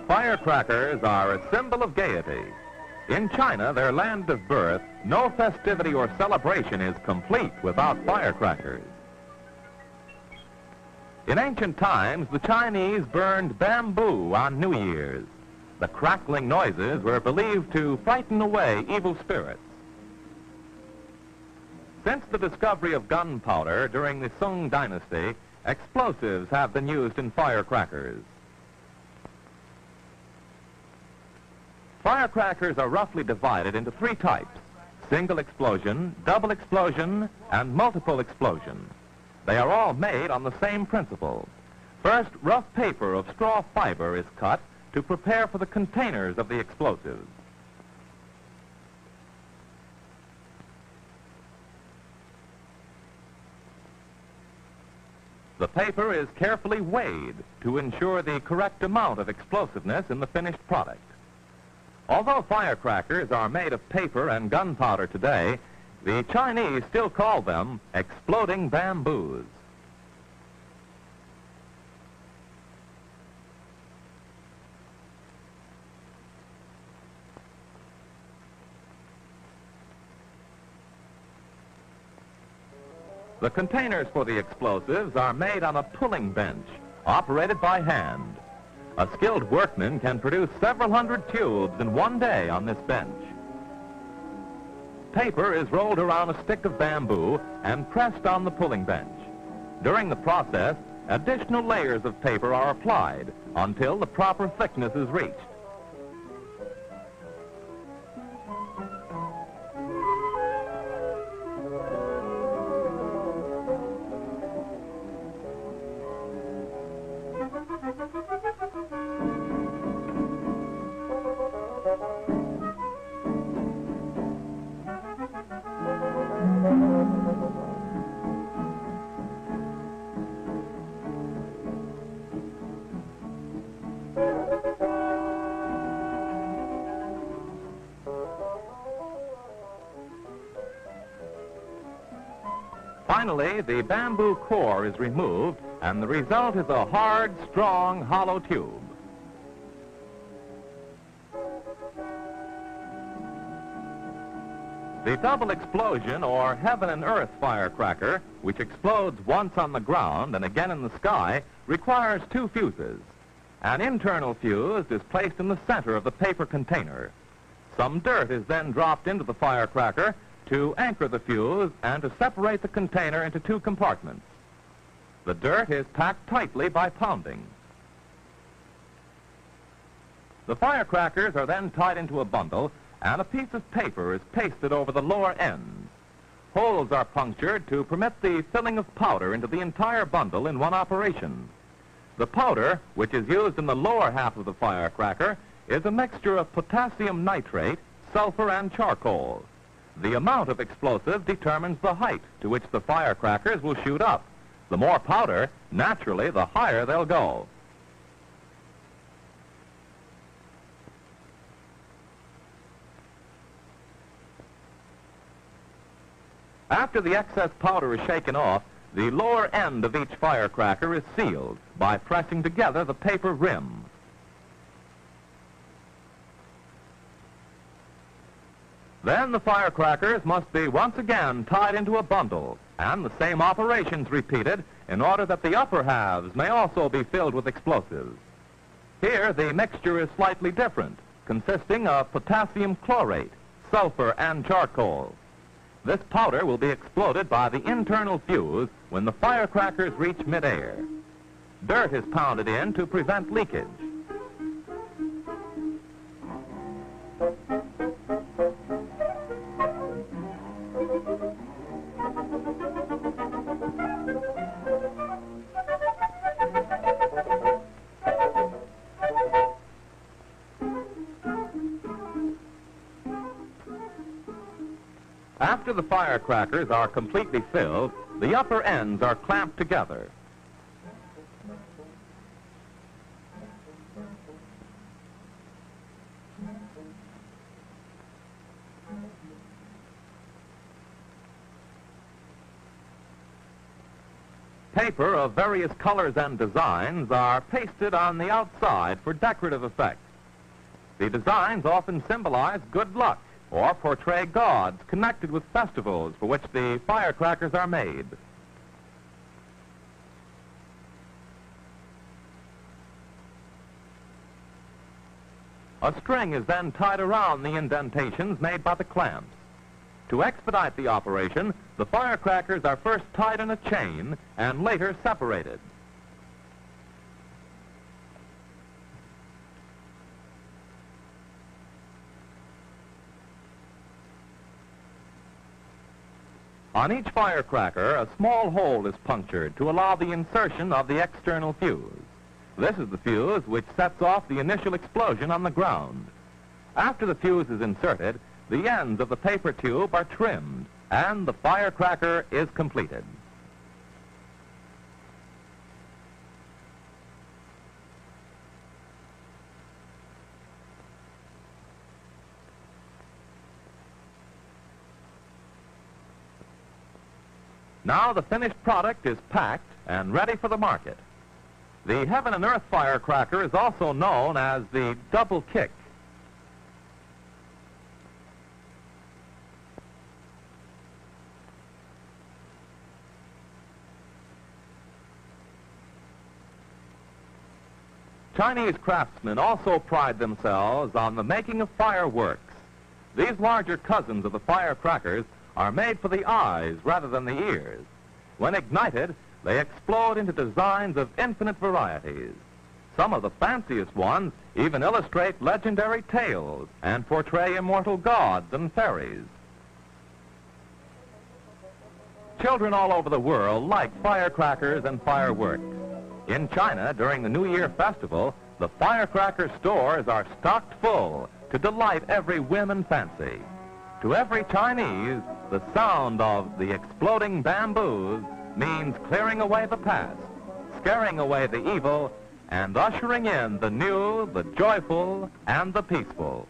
Firecrackers are a symbol of gaiety. In China, their land of birth, no festivity or celebration is complete without firecrackers. In ancient times, the Chinese burned bamboo on New Year's. The crackling noises were believed to frighten away evil spirits. Since the discovery of gunpowder during the Sung Dynasty, explosives have been used in firecrackers. Firecrackers are roughly divided into three types: single explosion, double explosion, and multiple explosion. They are all made on the same principle. First, rough paper of straw fiber is cut to prepare for the containers of the explosives. The paper is carefully weighed to ensure the correct amount of explosiveness in the finished product. Although firecrackers are made of paper and gunpowder today, the Chinese still call them exploding bamboos. The containers for the explosives are made on a pulling bench, operated by hand. A skilled workman can produce several hundred tubes in one day on this bench. Paper is rolled around a stick of bamboo and pressed on the pulling bench. During the process, additional layers of paper are applied until the proper thickness is reached. Finally, the bamboo core is removed, and the result is a hard, strong, hollow tube. The double explosion, or heaven and earth firecracker, which explodes once on the ground and again in the sky, requires two fuses. An internal fuse is placed in the center of the paper container. Some dirt is then dropped into the firecracker to anchor the fuse and to separate the container into two compartments. The dirt is packed tightly by pounding. The firecrackers are then tied into a bundle, and a piece of paper is pasted over the lower ends. Holes are punctured to permit the filling of powder into the entire bundle in one operation. The powder, which is used in the lower half of the firecracker, is a mixture of potassium nitrate, sulfur, and charcoal. The amount of explosive determines the height to which the firecrackers will shoot up. The more powder, naturally, the higher they'll go. After the excess powder is shaken off, the lower end of each firecracker is sealed by pressing together the paper rim. Then the firecrackers must be once again tied into a bundle, and the same operations repeated in order that the upper halves may also be filled with explosives. Here the mixture is slightly different, consisting of potassium chlorate, sulfur, and charcoal. This powder will be exploded by the internal fuse when the firecrackers reach midair. Dirt is pounded in to prevent leakage. After the firecrackers are completely filled, the upper ends are clamped together. Paper of various colors and designs are pasted on the outside for decorative effect. The designs often symbolize good luck or portray gods connected with festivals for which the firecrackers are made. A string is then tied around the indentations made by the clamps. To expedite the operation, the firecrackers are first tied in a chain and later separated. On each firecracker, a small hole is punctured to allow the insertion of the external fuse. This is the fuse which sets off the initial explosion on the ground. After the fuse is inserted, the ends of the paper tube are trimmed, and the firecracker is completed. Now the finished product is packed and ready for the market. The Heaven and Earth firecracker is also known as the double kick. Chinese craftsmen also pride themselves on the making of fireworks. These larger cousins of the firecrackers are made for the eyes rather than the ears. When ignited, they explode into designs of infinite varieties. Some of the fanciest ones even illustrate legendary tales and portray immortal gods and fairies. Children all over the world like firecrackers and fireworks. In China, during the New Year festival, the firecracker stores are stocked full to delight every whim and fancy. To every Chinese, the sound of the exploding bamboos means clearing away the past, scaring away the evil, and ushering in the new, the joyful, and the peaceful.